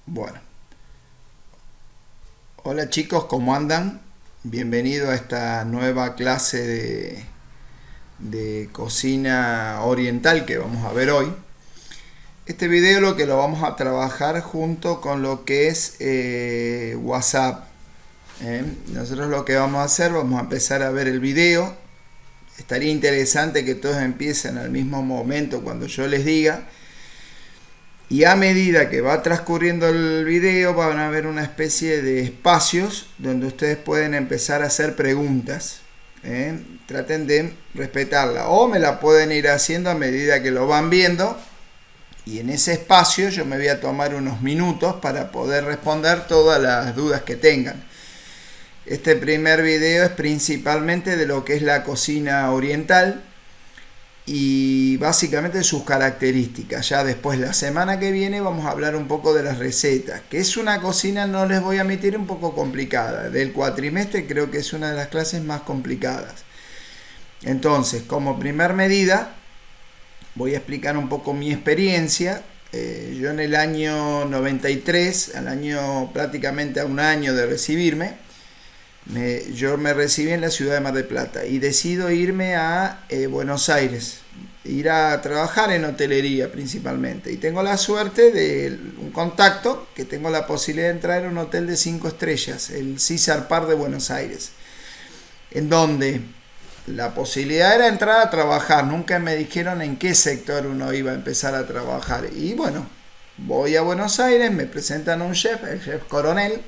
Bueno, hola chicos, ¿cómo andan? Bienvenido a esta nueva clase de cocina oriental que vamos a ver hoy. Este video lo vamos a trabajar junto con lo que es WhatsApp. Nosotros lo que vamos a hacer, vamos a empezar a ver el video. Estaría interesante que todos empiecen al mismo momento cuando yo les diga. Y a medida que va transcurriendo el video van a haber una especie de espacios donde ustedes pueden empezar a hacer preguntas. Traten de respetarla o me la pueden ir haciendo a medida que lo van viendo. Y en ese espacio yo me voy a tomar unos minutos para poder responder todas las dudas que tengan. Este primer video es principalmente de lo que es la cocina oriental y básicamente sus características. Ya después la semana que viene vamos a hablar un poco de las recetas, que es una cocina, no les voy a mentir, un poco complicada. Del cuatrimestre creo que es una de las clases más complicadas. Entonces, como primer medida, voy a explicar un poco mi experiencia. Yo en el año 93, al año prácticamente a un año de recibirme, yo me recibí en la ciudad de Mar del Plata y decido irme a Buenos Aires, ir a trabajar en hotelería principalmente. Y tengo la suerte de un contacto que tengo la posibilidad de entrar en un hotel de 5 estrellas, el César Parr de Buenos Aires, en donde la posibilidad era entrar a trabajar. Nunca me dijeron en qué sector uno iba a empezar a trabajar. Y bueno, voy a Buenos Aires, me presentan a un chef, el chef Coronel.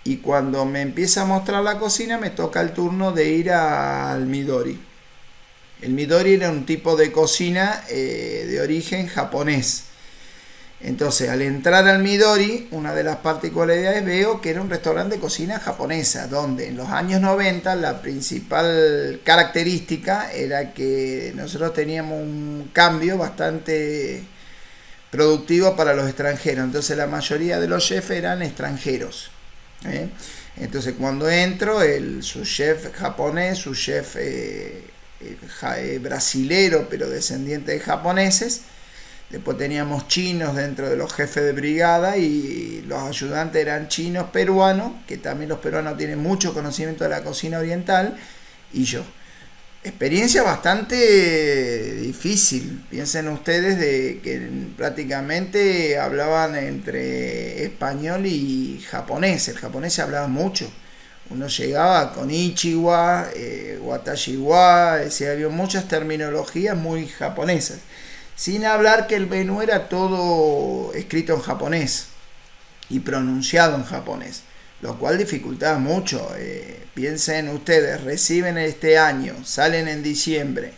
Y cuando me empieza a mostrar la cocina me toca el turno de ir al Midori. El Midori era un tipo de cocina de origen japonés. Entonces al entrar al Midori, una de las particularidades veo que era un restaurante de cocina japonesa, donde en los años 90 la principal característica era que nosotros teníamos un cambio bastante productivo para los extranjeros. Entonces la mayoría de los chefs eran extranjeros. Entonces cuando entro, su chef japonés, su chef brasilero pero descendiente de japoneses, después teníamos chinos dentro de los jefes de brigada y los ayudantes eran chinos peruanos, que también los peruanos tienen mucho conocimiento de la cocina oriental, y yo. Experiencia bastante difícil. Piensen ustedes de que prácticamente hablaban entre español y japonés. El japonés se hablaba mucho. Uno llegaba con Ichiwa, Watashi wa, decía, había muchas terminologías muy japonesas. Sin hablar que el menú era todo escrito en japonés y pronunciado en japonés, lo cual dificultaba mucho. Piensen ustedes, reciben este año, salen en diciembre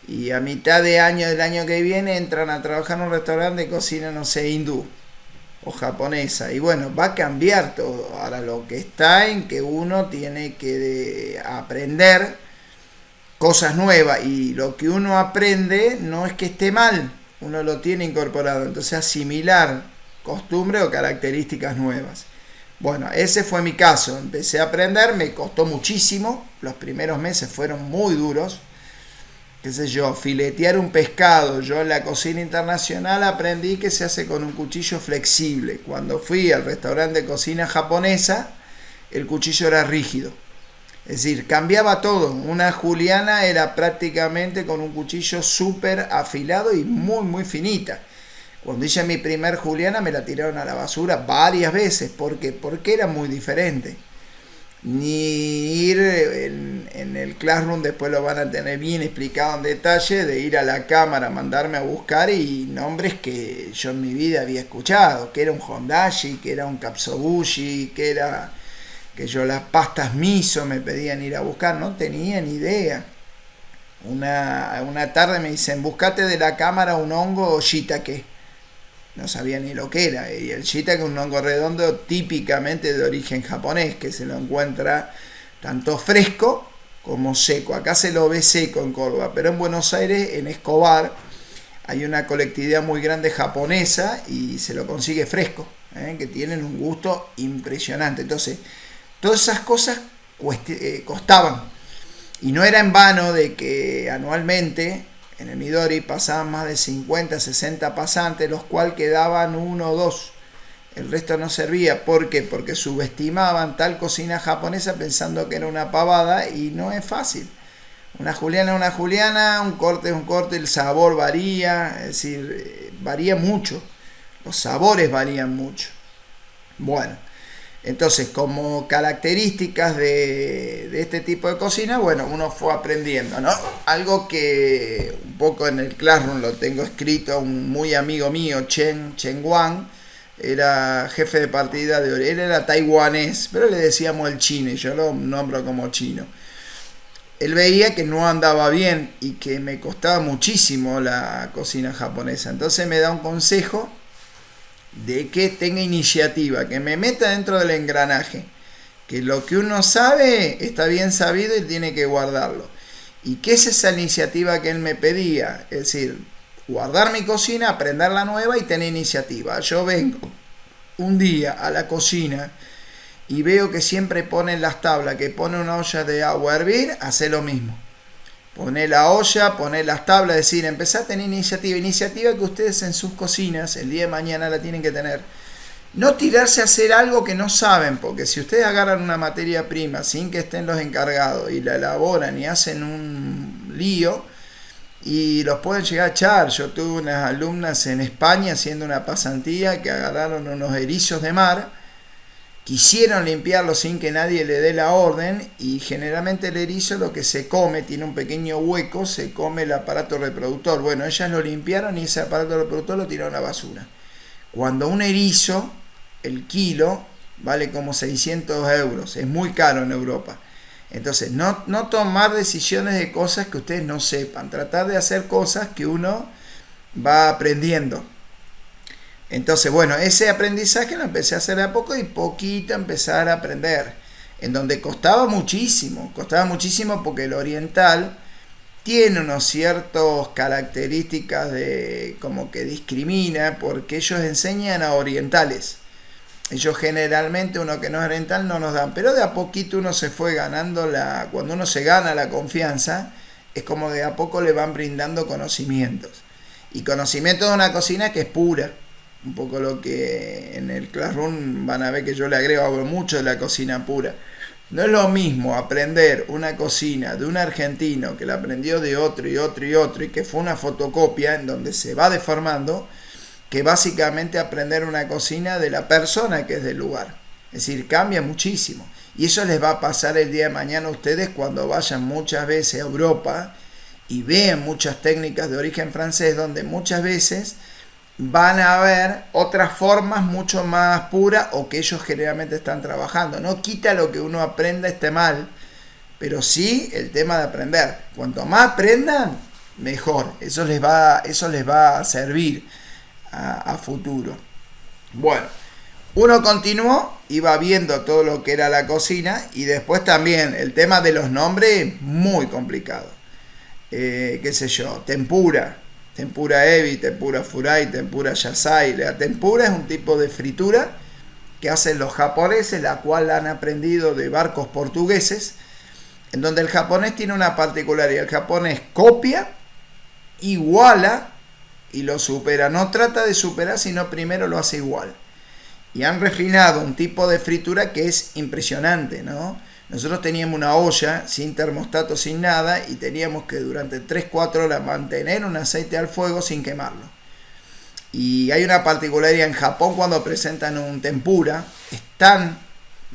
y a mitad de año del año que viene entran a trabajar en un restaurante de cocina, no sé, hindú o japonesa. Y bueno, va a cambiar todo. Ahora lo que está en que uno tiene que aprender cosas nuevas, y lo que uno aprende no es que esté mal, uno lo tiene incorporado. Entonces asimilar costumbres o características nuevas. Bueno, ese fue mi caso. Empecé a aprender, me costó muchísimo. Los primeros meses fueron muy duros. Qué sé yo, filetear un pescado. Yo en la cocina internacional aprendí que se hace con un cuchillo flexible. Cuando fui al restaurante de cocina japonesa, el cuchillo era rígido. Es decir, cambiaba todo. Una juliana era prácticamente con un cuchillo súper afilado y muy, muy finita. Cuando hice mi primer juliana me la tiraron a la basura varias veces. ¿Por qué? Porque era muy diferente. Ni ir en el Classroom, después lo van a tener bien explicado en detalle, de ir a la cámara, mandarme a buscar y nombres que yo en mi vida había escuchado. Que era un hondashi, que era un katsuobushi, que yo las pastas miso me pedían ir a buscar. No tenía ni idea. Una tarde me dicen, buscate de la cámara un hongo shiitake. No sabía ni lo que era. Y el shiitake es un hongo redondo típicamente de origen japonés, que se lo encuentra tanto fresco como seco. Acá se lo ve seco en Córdoba, pero en Buenos Aires, en Escobar, hay una colectividad muy grande japonesa y se lo consigue fresco, que tienen un gusto impresionante. Entonces, todas esas cosas costaban. Y no era en vano de que anualmente en el Midori pasaban más de 50, 60 pasantes, los cuales quedaban uno o dos. el resto no servía. ¿Por qué? Porque subestimaban tal cocina japonesa pensando que era una pavada, y no es fácil. Una juliana es una juliana, un corte es un corte, el sabor varía, es decir, varía mucho. Los sabores varían mucho. Bueno, entonces, como características de este tipo de cocina, bueno, uno fue aprendiendo, ¿no? Algo que un poco en el Classroom lo tengo escrito, un muy amigo mío, Chen Wang, era jefe de partida él era taiwanés, pero le decíamos el chino, y yo lo nombro como chino. Él veía que no andaba bien y que me costaba muchísimo la cocina japonesa. Entonces me da un consejo de que tenga iniciativa, que me meta dentro del engranaje, que lo que uno sabe está bien sabido y tiene que guardarlo. ¿Y qué es esa iniciativa que él me pedía? Es decir, guardar mi cocina, aprender la nueva y tener iniciativa. Yo vengo un día a la cocina y veo que siempre ponen las tablas, que pone una olla de agua a hervir, hace lo mismo. Poné la olla, poné las tablas, es decir, empezá a tener iniciativa. Iniciativa que ustedes en sus cocinas el día de mañana la tienen que tener. No tirarse a hacer algo que no saben, porque si ustedes agarran una materia prima sin que estén los encargados y la elaboran y hacen un lío, y los pueden llegar a echar. Yo tuve unas alumnas en España haciendo una pasantía que agarraron unos erizos de mar, quisieron limpiarlo sin que nadie le dé la orden, y generalmente el erizo lo que se come, tiene un pequeño hueco, se come el aparato reproductor. Bueno, ellas lo limpiaron y ese aparato reproductor lo tiraron a la basura. Cuando un erizo, el kilo, vale como 600 euros, es muy caro en Europa. Entonces, no tomar decisiones de cosas que ustedes no sepan, tratar de hacer cosas que uno va aprendiendo. Entonces, bueno, ese aprendizaje lo empecé a hacer de a poco y poquito empezar a aprender, en donde costaba muchísimo porque el oriental tiene unas ciertas características de como que discrimina, porque ellos enseñan a orientales. Ellos generalmente, uno que no es oriental, no nos dan, pero de a poquito uno se fue ganando cuando uno se gana la confianza, es como de a poco le van brindando conocimientos. Y conocimiento de una cocina que es pura. Un poco lo que en el Classroom van a ver que yo le agrego mucho de la cocina pura. No es lo mismo aprender una cocina de un argentino que la aprendió de otro y otro y otro, y que fue una fotocopia en donde se va deformando, que básicamente aprender una cocina de la persona que es del lugar. Es decir, cambia muchísimo. Y eso les va a pasar el día de mañana a ustedes cuando vayan muchas veces a Europa y vean muchas técnicas de origen francés, donde muchas veces van a ver otras formas mucho más puras, o que ellos generalmente están trabajando. No quita lo que uno aprenda esté mal, pero sí el tema de aprender. Cuanto más aprendan, mejor. Eso les va a servir a futuro. Bueno, uno continuó, iba viendo todo lo que era la cocina, y después también el tema de los nombres, muy complicado. Qué sé yo, tempura ebi, tempura furai, tempura yasai. La tempura es un tipo de fritura que hacen los japoneses, la cual han aprendido de barcos portugueses, en donde el japonés tiene una particularidad. El japonés copia, iguala y lo supera. No trata de superar, sino primero lo hace igual. Y han refinado un tipo de fritura que es impresionante, ¿no? Nosotros teníamos una olla sin termostato, sin nada, y teníamos que durante 3-4 horas mantener un aceite al fuego sin quemarlo. Y hay una particularidad en Japón: cuando presentan un tempura, es tan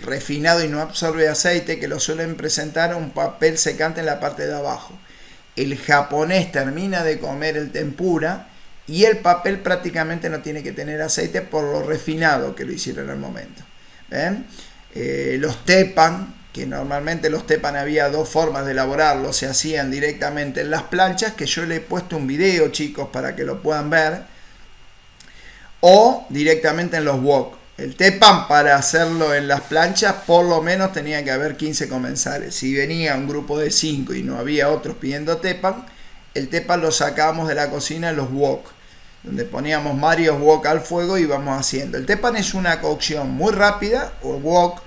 refinado y no absorbe aceite que lo suelen presentar un papel secante en la parte de abajo. El japonés termina de comer el tempura y el papel prácticamente no tiene que tener aceite por lo refinado que lo hicieron en el momento. ¿Ven? Los teppan, que normalmente los teppan había dos formas de elaborarlos: se hacían directamente en las planchas, que yo le he puesto un video, chicos, para que lo puedan ver, o directamente en los wok. El teppan, para hacerlo en las planchas, por lo menos tenía que haber 15 comensales. Si venía un grupo de 5 y no había otros pidiendo teppan, el teppan lo sacábamos de la cocina en los wok, donde poníamos varios wok al fuego y íbamos haciendo. El teppan es una cocción muy rápida, o wok,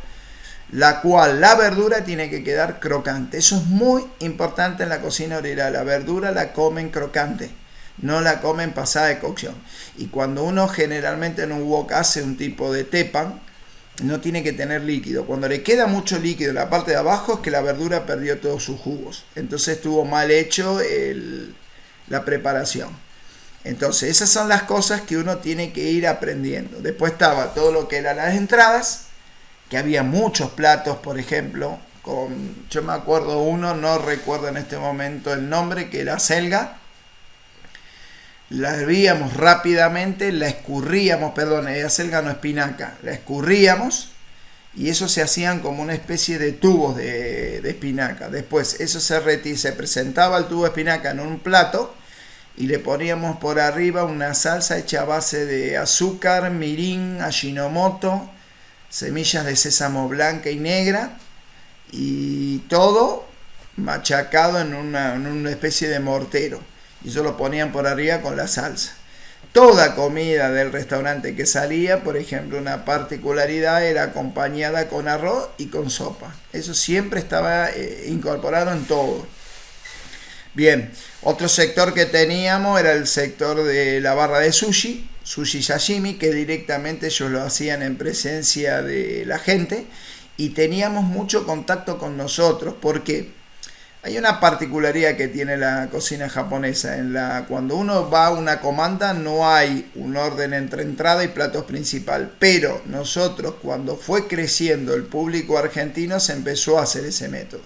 la cual la verdura tiene que quedar crocante. Eso es muy importante en la cocina oriental. La verdura la comen crocante. no la comen pasada de cocción. Y cuando uno generalmente en un wok hace un tipo de tepan, no tiene que tener líquido. Cuando le queda mucho líquido en la parte de abajo es que la verdura perdió todos sus jugos. Entonces estuvo mal hecho la preparación. Entonces esas son las cosas que uno tiene que ir aprendiendo. Después estaba todo lo que eran las entradas, que había muchos platos, por ejemplo. Yo me acuerdo uno, no recuerdo en este momento el nombre, que era selga. La hervíamos rápidamente, la escurríamos, perdón, la selga no, espinaca, la escurríamos y eso se hacían como una especie de tubos de espinaca. Después eso se presentaba el tubo de espinaca en un plato y le poníamos por arriba una salsa hecha a base de azúcar, mirin, ajinomoto, semillas de sésamo blanca y negra y todo machacado en una especie de mortero. Y eso lo ponían por arriba con la salsa. Toda comida del restaurante que salía, por ejemplo, una particularidad era acompañada con arroz y con sopa. Eso siempre estaba incorporado en todo. Bien, otro sector que teníamos era el sector de la barra de sushi, sushi sashimi, que directamente ellos lo hacían en presencia de la gente y teníamos mucho contacto con nosotros. ¿Por qué? Hay una particularidad que tiene la cocina japonesa. Cuando uno va a una comanda no hay un orden entre entrada y platos principal. Pero nosotros, cuando fue creciendo el público argentino, se empezó a hacer ese método.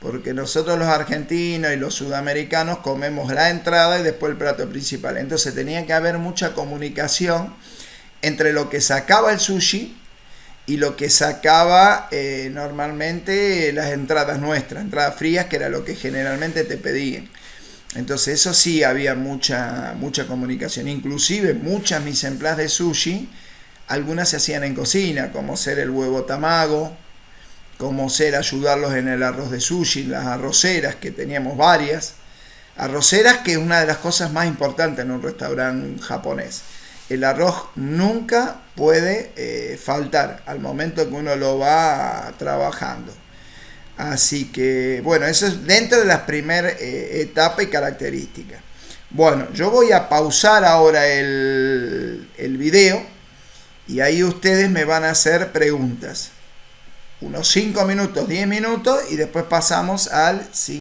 Porque nosotros los argentinos y los sudamericanos comemos la entrada y después el plato principal. Entonces tenía que haber mucha comunicación entre lo que sacaba el sushi y lo que sacaba normalmente las entradas nuestras, entradas frías, que era lo que generalmente te pedían. Entonces eso sí, había mucha comunicación. Inclusive muchas mise en place de sushi, algunas se hacían en cocina, como ser el huevo tamago, como ser ayudarlos en el arroz de sushi, las arroceras, que teníamos varias. Arroceras, que es una de las cosas más importantes en un restaurante japonés. El arroz nunca puede faltar al momento que uno lo va trabajando. Así que, bueno, eso es dentro de las primeras etapas y características. Bueno, yo voy a pausar ahora el video y ahí ustedes me van a hacer preguntas. Unos 5 minutos, 10 minutos y después pasamos al siguiente.